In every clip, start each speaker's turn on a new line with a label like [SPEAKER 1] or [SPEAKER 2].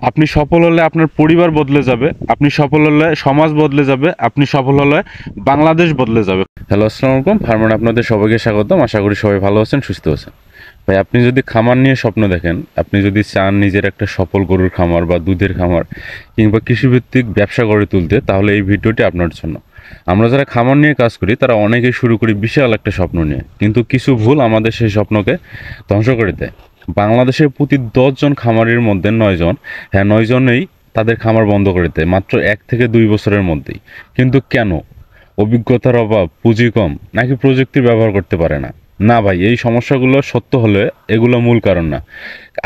[SPEAKER 1] আপনি সফল হলে আপনার পরিবার বদলে যাবে, আপনি সফল হলে সমাজ বদলে যাবে, আপনি সফল হলে বাংলাদেশ বদলে যাবে। হ্যালো, আসসালামু আলাইকুম। ফার্মান আপনাদের সবাইকে স্বাগতম। আশা করি সবাই ভালো আছেন, সুস্থ আছেন। ভাই, আপনি যদি খামার নিয়ে স্বপ্ন দেখেন, আপনি যদি চান নিজের একটা সফল গরুর খামার বা দুধের খামার কিংবা কৃষিভিত্তিক ব্যবসা গড়ে তুলতে, তাহলে এই ভিডিওটি আপনার জন্য। আমরা যারা খামার নিয়ে কাজ করি তারা অনেকেই শুরু করি বিশাল একটা স্বপ্ন নিয়ে, কিন্তু কিছু ভুল আমাদের সেই স্বপ্নকে ধ্বংস করে দেয়। বাংলাদেশের প্রতি 10 জন খামারির মধ্যে 9 জন, হ্যাঁ 9 জনেই তাদের খামার বন্ধ করে দেয় মাত্র 1 থেকে 2 বছরের মধ্যেই। কিন্তু কেন? অভিজ্ঞতার অভাব, পুঁজি কম, নাকি প্রযুক্তি ব্যবহার করতে পারে না? না ভাই, এই সমস্যাগুলো সত্য হলে এগুলো মূল কারণ না।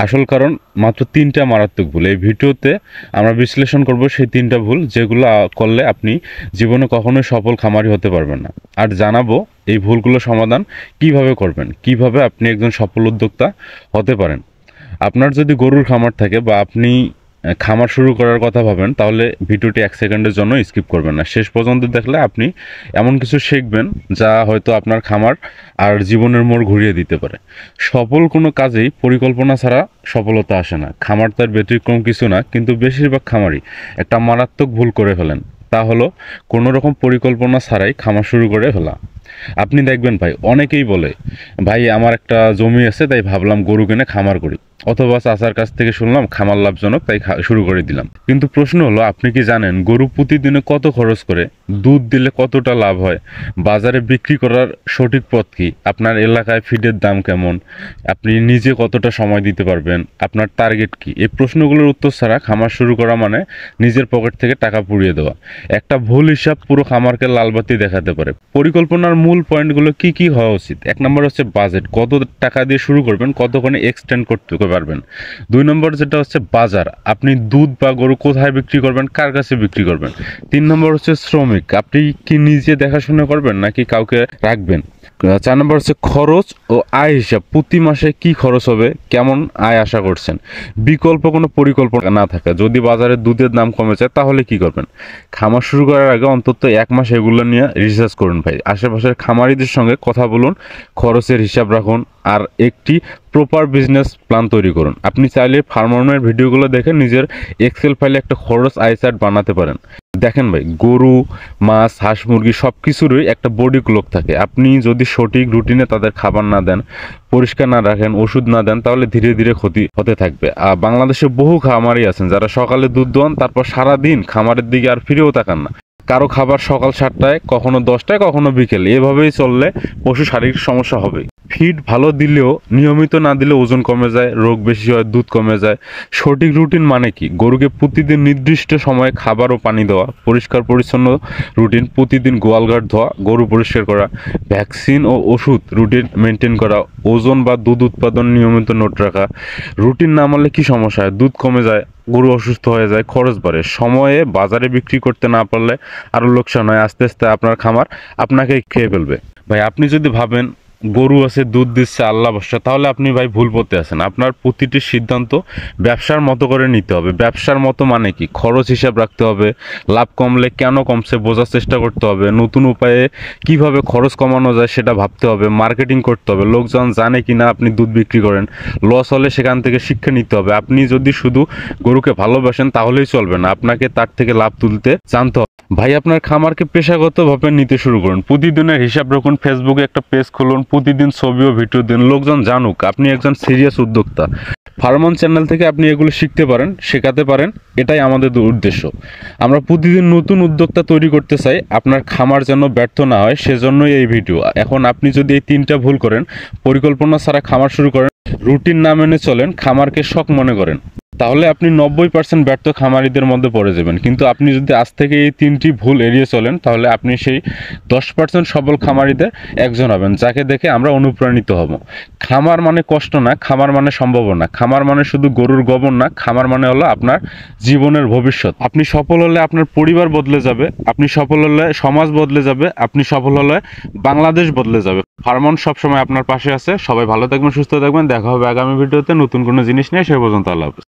[SPEAKER 1] আসল কারণ মাত্র 3টা মারাত্মক ভুল। এই ভিডিওতে আমরা বিশ্লেষণ করব সেই 3টা ভুল যেগুলো করলে আপনি জীবনে কখনোই সফল খামারি হতে পারবেন না। আর জানাবো এই ভুলগুলো সমাধান কিভাবে করবেন, কিভাবে আপনি একজন সফল উদ্যোক্তা হতে পারেন। আপনার যদি গরুর খামার থাকে বা আপনি খামার শুরু করার কথা ভাবেন, তাহলে ভিডিওটি 1 সেকেন্ডের জন্য স্কিপ করবেন না। শেষ পর্যন্ত দেখলে আপনি এমন কিছু শিখবেন যা হয়তো আপনার খামার আর জীবনের মোড় ঘুরিয়ে দিতে পারে। সফল কোনো কাজেই পরিকল্পনা ছাড়া সফলতা আসে না। খামার তার ব্যতিক্রম কিছু না, কিন্তু বেশিরভাগ খামারই একটা মারাত্মক ভুল করে ফেলেন। তা হলো কোনো রকম পরিকল্পনা ছাড়াই খামার শুরু করে ফেলা। আপনি দেখবেন ভাই, অনেকেই বলে ভাই আমার একটা জমি আছে তাই ভাবলাম গরু কিনে খামার করি, অথবা চাচার কাছ থেকে শুনলাম খামার লাভজনক তাই শুরু করে দিলাম। কিন্তু প্রশ্ন হলো, আপনি কি জানেন গরু প্রতিদিনে কত খরচ করে, দুধ দিলে কতটা লাভ হয়, বাজারে বিক্রি করার সঠিক পথ কি, আপনার এলাকায় ফিডের দাম কেমন, আপনি নিজে কতটা সময় দিতে পারবেন, আপনার টার্গেট কি? এই প্রশ্নগুলোর উত্তর ছাড়া খামার শুরু করা মানে নিজের পকেট থেকে টাকা পুড়িয়ে দেওয়া। একটা ভুল হিসাব পুরো খামারকে লালবাতি দেখাতে পারে। পরিকল্পনার মূল পয়েন্টগুলো কি কি হওয়া উচিত? 1 নম্বর হচ্ছে বাজেট, কত টাকা দিয়ে শুরু করবেন, কতক্ষণে এক্সটেন্ড করতে পারবেন। 2 নম্বর যেটা হচ্ছে বাজার, আপনি দুধ বা গরু কোথায় বিক্রি করবেন, কার কাছে বিক্রি করবেন। 3 নম্বর হচ্ছে শ্রমিক, আপনি কি নিজে দেখাশোনা করবেন নাকি কাউকে রাখবেন। 4 নম্বর হচ্ছে খরচ ও আয় হিসাব, প্রতি মাসে কি খরচ হবে, কেমন আয় আশা করছেন। বিকল্প কোনো পরিকল্পনা না থাকে, যদি বাজারে দুধের দাম কমে যায় তাহলে কি করবেন। খামার শুরু করার আগে অন্তত 1 মাস এগুলো নিয়ে রিসার্চ করুন ভাই। আশেপাশের খামারিদের সঙ্গে কথা বলুন, খরচের হিসাব রাখুন, আর একটি প্রপার বিজনেস প্ল্যান তৈরি করুন। আপনি চাইলে ফার্মারের ভিডিওগুলো দেখে নিজের এক্সেল ফাইলে একটা খরচ আই চার্ট বানাতে পারেন। দেখেন ভাই, গরু, মাছ, হাঁস, মুরগি সব কিছুরই একটা বডি ক্লক থাকে। আপনি যদি সঠিক রুটিনে তাদের খাবার না দেন, পরিষ্কার না রাখেন, ওষুধ না দেন, তাহলে ধীরে ধীরে ক্ষতি হতে থাকবে। আর বাংলাদেশে বহু খামারি আছেন যারা সকালে দুধ দোয়ান, তারপর সারাদিন খামারের দিকে আর ফিরেও তাকান না। কারো খাবার সকাল 7টায়, কখনো 10টায়, কখনো বিকেলে। এভাবেই চললে পশু শারীরিক সমস্যা হবে। ফিড ভালো দিলেও নিয়মিত না দিলে ওজন কমে যায়, রোগ বেশি হয়, দুধ কমে যায়। সঠিক রুটিন মানে কি? গরুকে প্রতিদিন নির্দিষ্ট সময়ে খাবার ও পানি দেওয়া, পরিষ্কার পরিচ্ছন্ন রুটিন, প্রতিদিন গোয়ালঘাট ধোয়া, গরু পরিষ্কার করা, ভ্যাকসিন ও ওষুধ রুটিন মেনটেন করা, ওজন বা দুধ উৎপাদন নিয়মিত নোট রাখা। রুটিন না মানলে কি সমস্যা হয়? দুধ কমে যায়, গরু অসুস্থ হয়ে যায়, খরচ বাড়ে, সময়ে বাজারে বিক্রি করতে না পারলে আরও লোকসান হয়। আস্তে আস্তে আপনার খামার আপনাকে খেয়ে ফেলবে। ভাই, আপনি যদি ভাবেন গরু আছে, দুধ দিচ্ছে, আল্লাহ ভরসা, তাহলে আপনি ভাই ভুল পথে আছেন। আপনার প্রতিটি সিদ্ধান্ত ব্যবসার মতো করে নিতে হবে। ব্যবসার মতো মানে কি? খরচ হিসাব রাখতে হবে, লাভ কমলে কেন কমছে বোঝার চেষ্টা করতে হবে, নতুন উপায়ে কিভাবে খরচ কমানো যায় সেটা ভাবতে হবে, মার্কেটিং করতে হবে, লোকজন জানে কি না আপনি দুধ বিক্রি করেন, লস হলে সেখান থেকে শিক্ষা নিতে হবে। আপনি যদি শুধু গরুকে ভালোবাসেন তাহলেই চলবে না, আপনাকে তার থেকে লাভ তুলতে জানতে হবে। ভাই, আপনার খামারকে পেশাগতভাবে নিতে শুরু করুন। প্রতিদিনের হিসাব রাখুন, ফেসবুকে একটা পেজ খুলুন, প্রতিদিন ছবি ও ভিডিও দিন, লোকজন জানুক আপনি একজন সিরিয়াস উদ্যোক্তা। ফার্মন চ্যানেল থেকে আপনি এগুলো শিখতে পারেন, শেখাতে পারেন, এটাই আমাদের উদ্দেশ্য। আমরা প্রতিদিন নতুন উদ্যোক্তা তৈরি করতে চাই, আপনার খামার যেন ব্যর্থ না হয়, সেজন্যই এই ভিডিও। এখন আপনি যদি এই 3টা ভুল করেন, পরিকল্পনা ছাড়া খামার শুরু করেন, রুটিন না মেনে চলেন, খামারকে শখ মনে করেন, তাহলে আপনি 90% ব্যর্থ খামারিদের মধ্যে পড়ে যাবেন। কিন্তু আপনি যদি আজ থেকে এই 3টি ভুল এড়িয়ে চলেন, তাহলে আপনি সেই 10% সফল খামারিদের একজন হবেন, যাকে দেখে আমরা অনুপ্রাণিত হব। খামার মানে কষ্ট না, খামার মানে সম্ভাবনা। খামার মানে শুধু গরুর গোবর না, খামার মানে হলো আপনার জীবনের ভবিষ্যৎ। আপনি সফল হলে আপনার পরিবার বদলে যাবে, আপনি সফল হলে সমাজ বদলে যাবে, আপনি সফল হলে বাংলাদেশ বদলে যাবে। ফার্মন সবসময় আপনার পাশে আছে। সবাই ভালো থাকবেন, সুস্থ থাকবেন। দেখা হবে আগামী ভিডিওতে নতুন কোনো জিনিস নিয়ে। সে পর্যন্ত আল্লাহ হাফেজ।